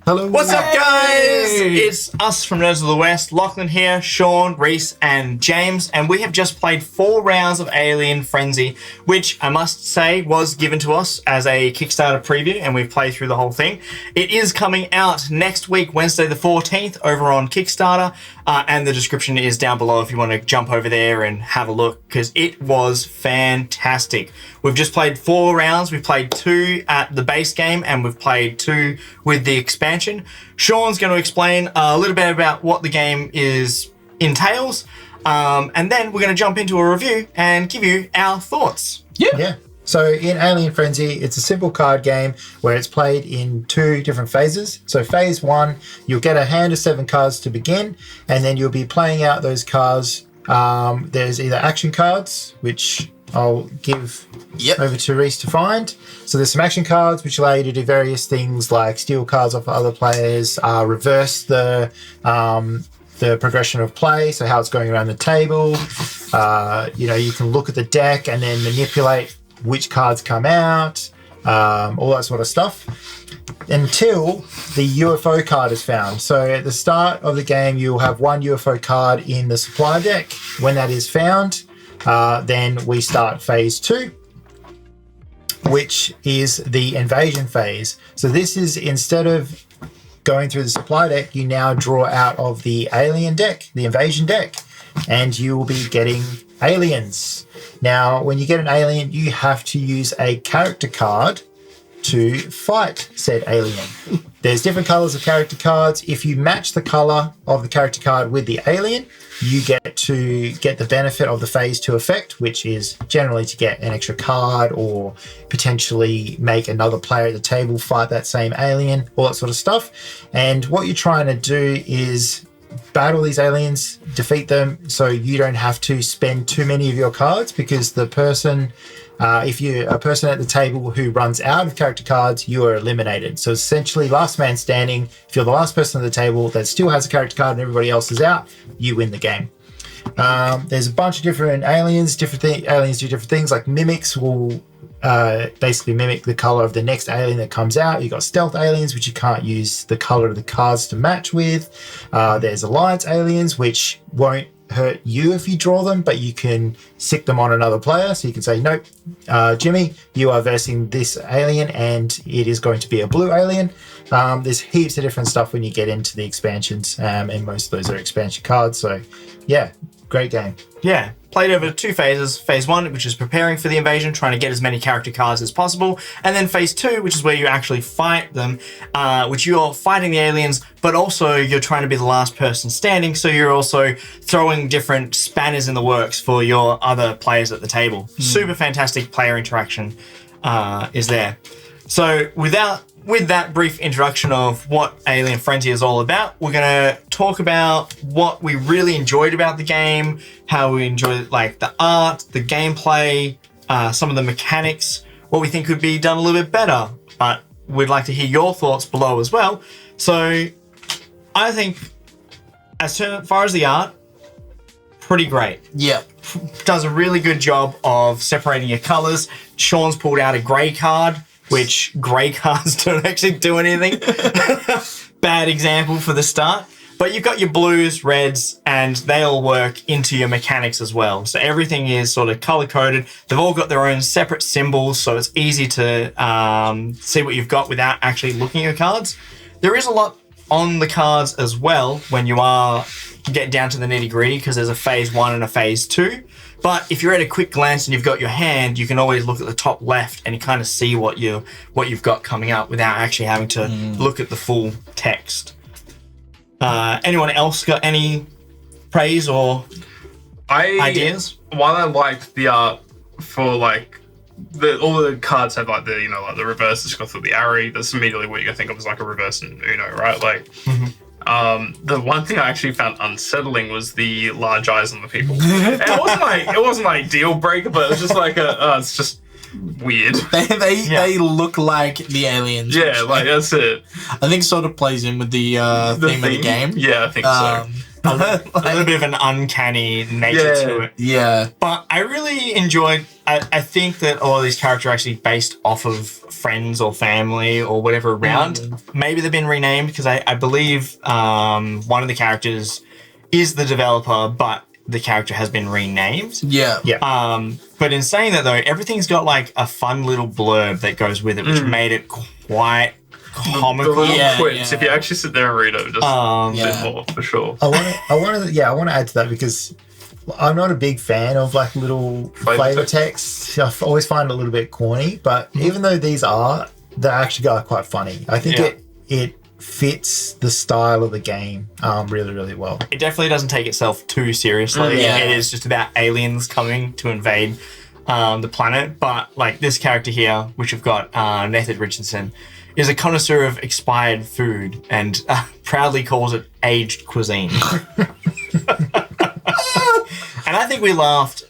Hello. What's up, guys? It's us from Nerds of the West. Lachlan here, Sean, Reese, and James, and we have just played 4 rounds of Alien Frenzy, which I must say was given to us as a Kickstarter preview, and we've played through the whole thing. It is coming out next week, Wednesday the 14th, over on Kickstarter, and the description is down below if you want to jump over there and have a look, because it was fantastic. We've just played 4 rounds. We've played 2 at the base game, and we've played 2 with the expansion. Sean's going to explain a little bit about what the game entails, and then we're going to jump into a review and give you our thoughts. Yeah. So in Alien Frenzy, it's a simple card game where it's played in 2 different phases. So phase 1, you'll get a hand of 7 cards to begin, and then you'll be playing out those cards. There's either action cards, which I'll give over to Reese to find. So there's some action cards which allow you to do various things like steal cards off other players, reverse the progression of play, so how it's going around the table. You can look at the deck and then manipulate which cards come out, all that sort of stuff, until the UFO card is found. So at the start of the game, you'll have 1 UFO card in the supply deck. When that is found, then we start phase 2, which is the invasion phase. So this is, instead of going through the supply deck, you now draw out of the alien deck, the invasion deck, and you will be getting aliens. Now, when you get an alien, you have to use a character card to fight said alien. There's different colors of character cards. If you match the color of the character card with the alien, you get to get the benefit of the phase 2 effect, which is generally to get an extra card or potentially make another player at the table fight that same alien, all that sort of stuff. And what you're trying to do is battle these aliens, defeat them, so you don't have to spend too many of your cards, because the person, if you're a person at the table who runs out of character cards, you are eliminated. So essentially, last man standing. If you're the last person at the table that still has a character card and everybody else is out, you win the game. There's a bunch of different aliens. Aliens do different things, like mimics will basically mimic the color of the next alien that comes out. You've got stealth aliens, which you can't use the color of the cards to match with. There's alliance aliens, which won't hurt you if you draw them, but you can sick them on another player. So you can say, nope, Jimmy, you are versing this alien, and it is going to be a blue alien. There's heaps of different stuff when you get into the expansions, and most of those are expansion cards. So yeah, great game. Yeah, played over 2 phases. Phase 1, which is preparing for the invasion, trying to get as many character cards as possible. And then phase 2, which is where you actually fight them, which you're fighting the aliens, but also you're trying to be the last person standing. So you're also throwing different spanners in the works for your other players at the table. Super fantastic player interaction is there. So with that brief introduction of what Alien Frenzy is all about, we're going to talk about what we really enjoyed about the game, how we enjoyed like the art, the gameplay, some of the mechanics, what we think could be done a little bit better. But we'd like to hear your thoughts below as well. So I think as far as the art, pretty great. Yeah. Does a really good job of separating your colors. Sean's pulled out a gray card, which grey cards don't actually do anything. Bad example for the start. But you've got your blues, reds, and they all work into your mechanics as well. So everything is sort of color-coded. They've all got their own separate symbols, so it's easy to see what you've got without actually looking at your cards. There is a lot on the cards as well when you are getting down to the nitty-gritty, because there's a phase 1 and a phase 2. But if you're at a quick glance and you've got your hand, you can always look at the top left and you kind of see what you've got coming up without actually having to look at the full text. Anyone else got any praise or ideas? While I liked the art for like all the cards have like the reverse, it's got the arrow. That's immediately what you think of as like a reverse in Uno, right? Like. The one thing I actually found unsettling was the large eyes on the people. And it wasn't like deal breaker, but it was just like it's just weird. They look like the aliens. Yeah, like that's it. I think sort of plays in with the theme of the game. Yeah, I think so. a little bit of an uncanny nature to it. Yeah. But I really enjoyed. I think that all of these characters are actually based off of friends or family or whatever around. Maybe they've been renamed because I believe one of the characters is the developer, but the character has been renamed. Yeah. But in saying that though, everything's got like a fun little blurb that goes with it, which made it quite comical. The little Yeah, quips. yeah. If you actually sit there and read it, just a bit more for sure. I want to add to that because I'm not a big fan of like little flavor text. I always find it a little bit corny, but even though they're actually quite funny. I think it fits the style of the game really, really well. It definitely doesn't take itself too seriously. Yeah. It is just about aliens coming to invade the planet. But like this character here, which we've got Nathan Richardson, is a connoisseur of expired food and proudly calls it aged cuisine. And I think we laughed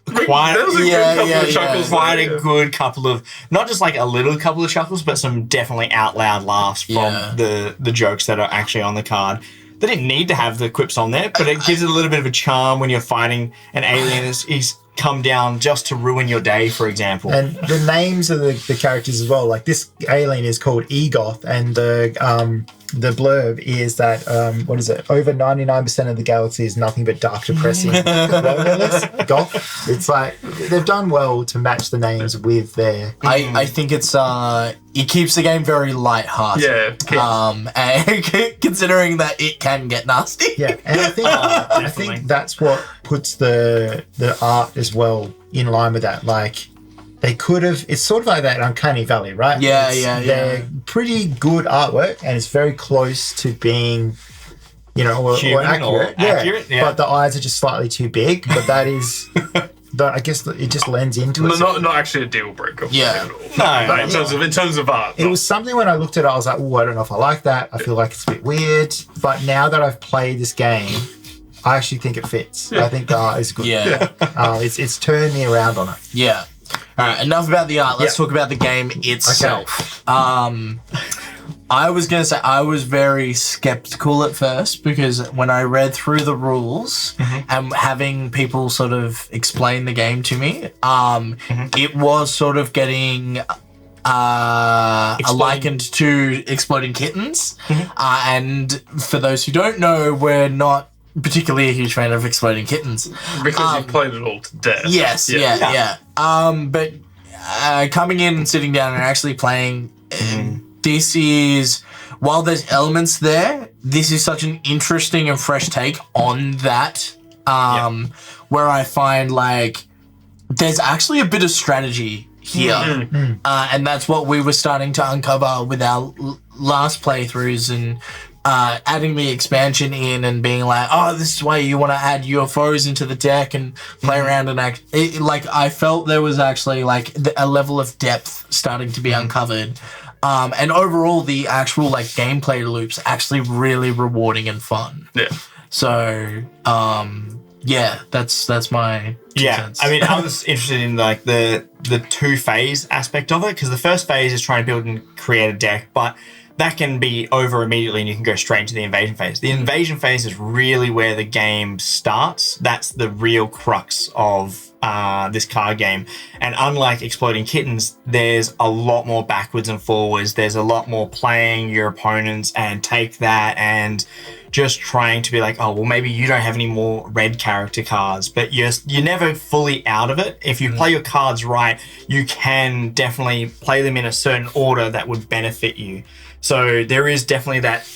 quite There was a good couple of chuckles. quite a good couple of, not just like a little couple of chuckles, but some definitely out loud laughs from the jokes that are actually on the card. They didn't need to have the quips on there, but it gives it a little bit of a charm when you're fighting an alien. He's come down just to ruin your day, for example. And the names of the characters as well. Like this alien is called Egoth, and the blurb is that what is it? Over 99% of the galaxy is nothing but dark, depressing loneliness. Goth. It's like they've done well to match the names with their. I think it's it keeps the game very light-hearted. Yeah. And considering that it can get nasty. Yeah, and I think that's what puts the art as well in line with that. Like they could have. It's sort of like that Uncanny Valley, right? They're pretty good artwork, and it's very close to being, or accurate. Accurate, yeah. But the eyes are just slightly too big. But that is, I guess it just lends into it. Not actually a deal breaker. Yeah. At all. In terms of art. It was something when I looked at it, I was like, oh, I don't know if I like that. I feel like it's a bit weird. But now that I've played this game, I actually think it fits. I think the art is good. Yeah. It's turned me around on it. Yeah. All right, enough about the art. Let's talk about the game itself. I was going to say I was very skeptical at first because when I read through the rules and having people sort of explain the game to me, it was sort of getting likened to Exploding Kittens. And for those who don't know, we're not particularly a huge fan of Exploding Kittens. Because you've played it all to death. Yes, yeah. But coming in and sitting down and actually playing, this is, while there's elements there, this is such an interesting and fresh take on that, where I find like there's actually a bit of strategy here. And that's what we were starting to uncover with our last playthroughs and adding the expansion in and being like, oh, this is why you want to add UFOs into the deck and play around and act. Like I felt there was actually like a level of depth starting to be uncovered. And overall, the actual like gameplay loop's actually really rewarding and fun. Yeah. So, that's my 2 cents. I mean, I was interested in like the 2-phase aspect of it because the first phase is trying to build and create a deck, but that can be over immediately and you can go straight into the invasion phase. The invasion phase is really where the game starts. That's the real crux of this card game. And unlike Exploding Kittens, there's a lot more backwards and forwards. There's a lot more playing your opponents and take that and just trying to be like, oh, well, maybe you don't have any more red character cards, but you're never fully out of it. If you play your cards right, you can definitely play them in a certain order that would benefit you. So there is definitely that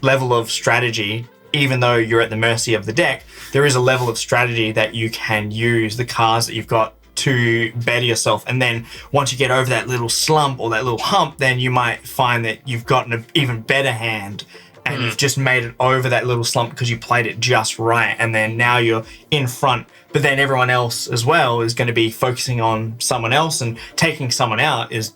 level of strategy, even though you're at the mercy of the deck, there is a level of strategy that you can use the cards that you've got to better yourself. And then once you get over that little slump or that little hump, then you might find that you've gotten an even better hand and you've just made it over that little slump because you played it just right. And then now you're in front, but then everyone else as well is going to be focusing on someone else, and taking someone out is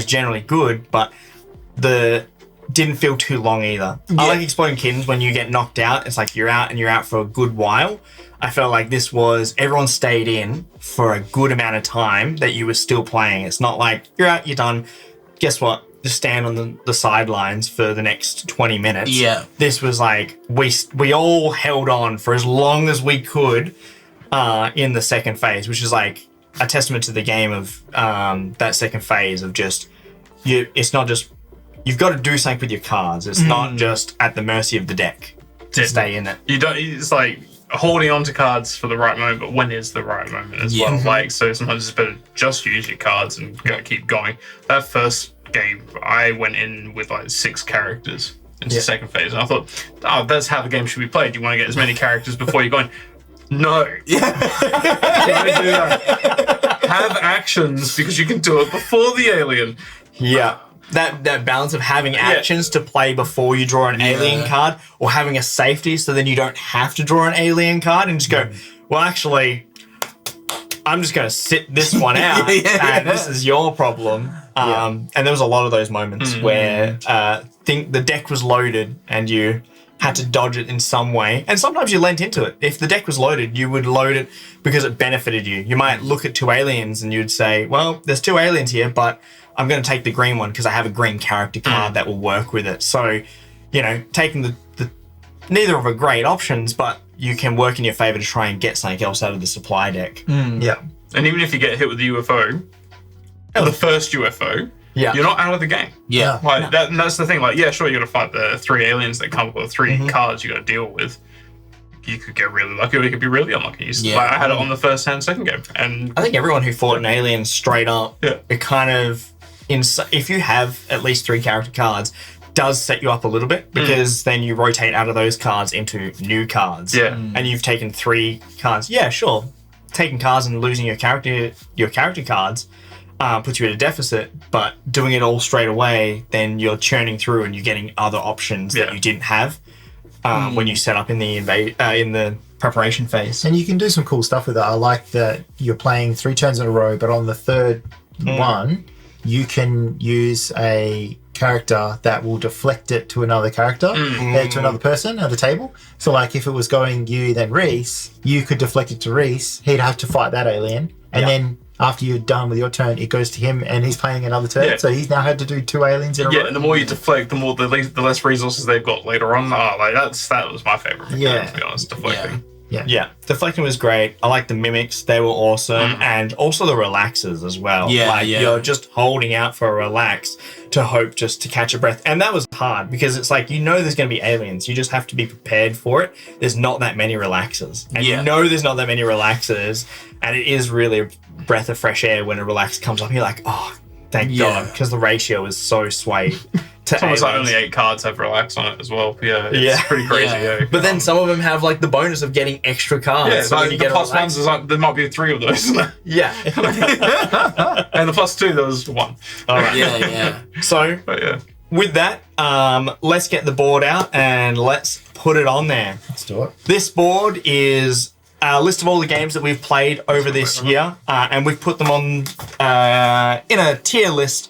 generally good, but didn't feel too long either. I like Exploding Kittens, when you get knocked out, it's like you're out and you're out for a good while. I felt like this was, everyone stayed in for a good amount of time that you were still playing. It's not like you're out, you're done. Guess what? just stand on the sidelines for the next 20 minutes. Yeah. This was like, we all held on for as long as we could in the second phase, which is like a testament to the game of that second phase of just, it's not just, you've got to do something with your cards. It's not just at the mercy of the deck to stay in it. You don't. It's like holding on to cards for the right moment, but when is the right moment as well? Like, so sometimes it's better just use your cards and keep going. That first game, I went in with like 6 characters into the second phase, and I thought, oh, that's how the game should be played. You want to get as many characters before you're going. No. Don't do that. Have actions because you can do it before the alien. Yeah. That balance of having actions to play before you draw an alien card, or having a safety so then you don't have to draw an alien card and just go, well, actually, I'm just going to sit this one out and this is your problem. And there was a lot of those moments where the deck was loaded and you had to dodge it in some way. And sometimes you lent into it. If the deck was loaded, you would load it because it benefited you. You might look at 2 aliens and you'd say, well, there's 2 aliens here, but I'm going to take the green one because I have a green character card that will work with it. So, taking the neither of are great options, but you can work in your favor to try and get something else out of the supply deck. Yeah. And even if you get hit with the UFO, the first UFO, you're not out of the game. Yeah. Like that's the thing. Like, yeah, sure, you got to fight the 3 aliens that come with 3 cards you got to deal with. You could get really lucky, or you could be really unlucky. Like, I had it on the first and second game, and I think everyone who fought an alien straight up, it kind of, if you have at least 3 character cards, does set you up a little bit, because then you rotate out of those cards into new cards. Yeah. And you've taken 3 cards. Yeah, sure. Taking cards and losing your character cards puts you at a deficit, but doing it all straight away, then you're churning through and you're getting other options that you didn't have when you set up in the preparation phase. And you can do some cool stuff with it. I like that you're playing 3 turns in a row, but on the third one, you can use a character that will deflect it to another character, to another person at the table. So, like, if it was going you, then Reese, you could deflect it to Reese. He'd have to fight that alien. And then after you're done with your turn, it goes to him and he's playing another turn. Yeah. So he's now had to do 2 aliens in a row. Yeah, and the more you deflect, the less resources they've got later on. That was my favourite mechanic, to be honest, deflecting. Yeah, deflecting was great. I like the mimics; they were awesome, and also the relaxers as well. You're just holding out for a relax to hope just to catch a breath, and that was hard because it's like there's going to be aliens. You just have to be prepared for it. There's not that many relaxers, and there's not that many relaxers, and it is really a breath of fresh air when a relax comes up. You're like, oh, thank God, because the ratio is so swayed. It's almost like only 8 cards have relax on it as well. Yeah, it's pretty crazy. But then some of them have like the bonus of getting extra cards. Yeah, so like, when you get plus ones, there might be 3 of those. Yeah. And the plus 2, there was 1. All right. So with that, let's get the board out and let's put it on there. Let's do it. This board is a list of all the games that we've played over this year, and we've put them on in a tier list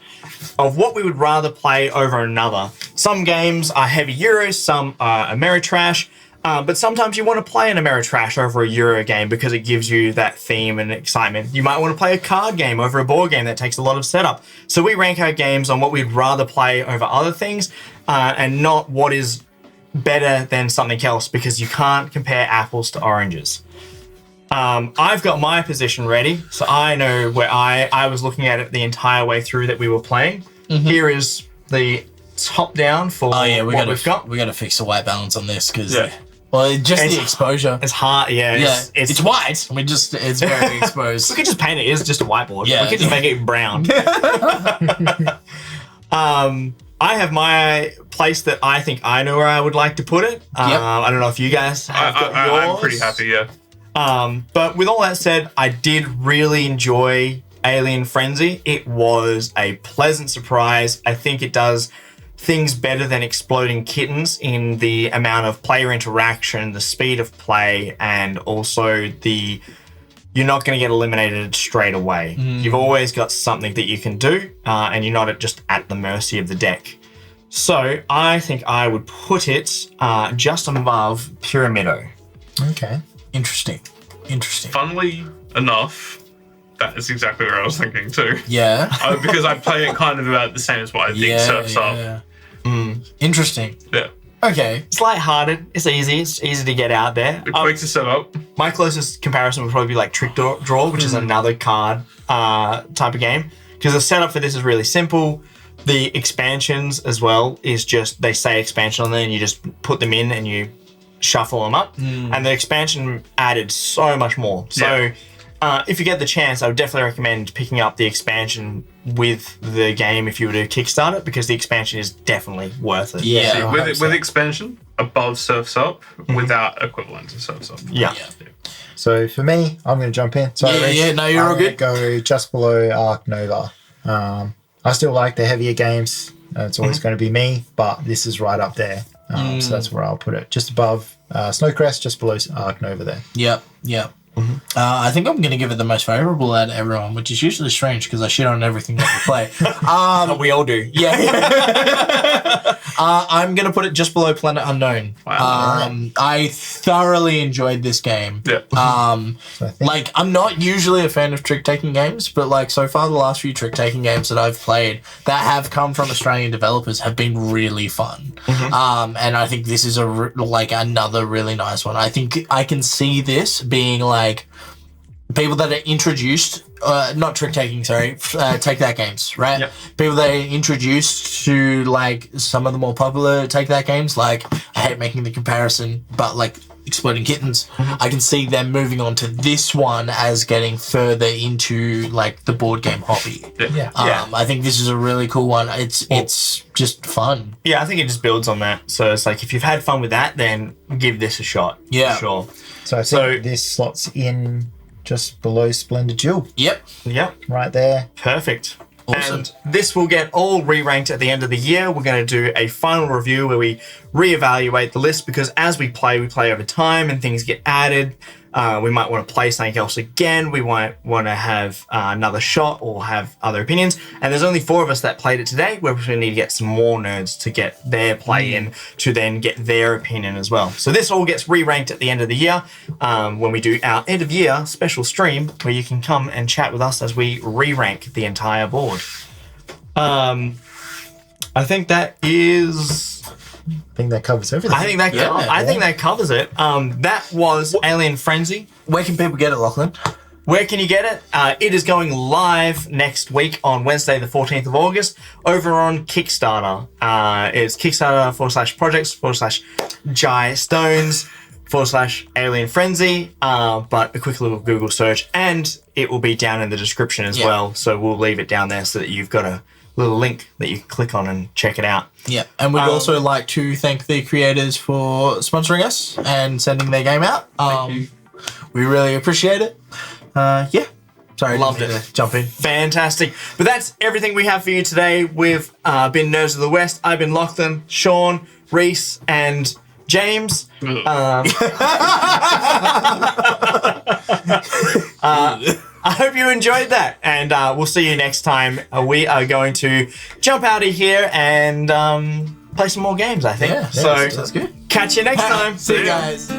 of what we would rather play over another. Some games are heavy Euros, some are Ameritrash, but sometimes you want to play an Ameritrash over a Euro game because it gives you that theme and excitement. You might want to play a card game over a board game that takes a lot of setup. So we rank our games on what we'd rather play over other things, and not what is better than something else, because you can't compare apples to oranges. I've got my position ready, so I know where I was looking at it the entire way through that we were playing. Here is the top down for what we've got. We got to fix the white balance on this because, the exposure. It's hard, It's white. It's very exposed. We could just paint it. It's just a whiteboard. Yeah, we could just make it brown. I have my place that I think I know where I would like to put it. I don't know if you guys have got yours. I'm pretty happy, But with all that said, I did really enjoy Alien Frenzy. It was a pleasant surprise. I think it does things better than Exploding Kittens in the amount of player interaction, the speed of play, and also you're not going to get eliminated straight away. You've always got something that you can do, and you're not just at the mercy of the deck. So I think I would put it just above Pyramido. Okay. Interesting. Funnily enough, That is exactly where I was thinking too. Yeah. Because I play it kind of about the same as what I think Surf's Up. Interesting. Yeah. Okay. It's lighthearted. It's easy to get out there. Quick to set up. My closest comparison would probably be like Trick Draw, which is another card type of game. Because the setup for this is really simple. The expansions as well is just, they say expansion on there and you just put them in and you shuffle them up. And the expansion added so much more. So if you get the chance, I would definitely recommend picking up the expansion with the game if you were to kickstart it, because the expansion is definitely worth it. Yeah. See, with expansion, above Surf's Up, without equivalent to Surf's Up. Yeah. So for me, I'm going to jump in. Sorry, Rich. No, you're all good. Go just below Arc Nova. I still like the heavier games. It's always going to be me, but this is right up there. So that's where I'll put it. Just above Snowcrest, just below Arc Nova there. Yep. I think I'm going to give it the most favourable out of everyone, which is usually strange because I shit on everything that we play. We all do. Yeah. I'm going to put it just below Planet Unknown. Wow. I thoroughly enjoyed this game. Yeah. Like, I'm not usually a fan of trick-taking games, but, like, so far the last few trick-taking games that I've played that have come from Australian developers have been really fun. And I think this is another really nice one. I think I can see this being, like, people that are introduced, not trick-taking, sorry, take-that games, right? Yep. People that are introduced to, like, some of the more popular take-that games, like, I hate making the comparison, but, like, Exploding Kittens, I can see them moving on to this one as getting further into, like, the board game hobby. Yeah. I think this is a really cool one. It's just fun. Yeah, I think it just builds on that. So it's like, if you've had fun with that, then give this a shot. Yeah. For sure. So I think this slots in just below Splendid Jewel, Yep. Yep. right there. Perfect. Awesome. And this will get all re-ranked at the end of the year. We're going to do a final review where we reevaluate the list, because as we play over time and things get added. We might want to play something else again. We might want to have another shot or have other opinions. And there's only 4 of us that played it today. We're going to need to get some more nerds to get their play in, to then get their opinion as well. So this all gets re-ranked at the end of the year when we do our end of year special stream, where you can come and chat with us as we re-rank the entire board. I think that is... I think that covers everything. I think that covers it. That was Alien Frenzy. Where can people get it, Lachlan? Where can you get it? It is going live next week on Wednesday, the 14th of August, over on Kickstarter. It's Kickstarter/projects/Jai Stones/Alien Frenzy, but a quick little Google search, and it will be down in the description as well. So we'll leave it down there so that you've got a little link that you can click on and check it out. Yeah, and we'd also like to thank the creators for sponsoring us and sending their game out. We really appreciate it. Yeah. Sorry, Loved didn't mean it. to jump in. Fantastic. But that's everything we have for you today. We've been Nerds of the West. I've been Lachlan, Sean, Reese, and James. I hope you enjoyed that, and we'll see you next time. We are going to jump out of here and play some more games, I think. Yeah, so that's good. catch you next time. See you guys.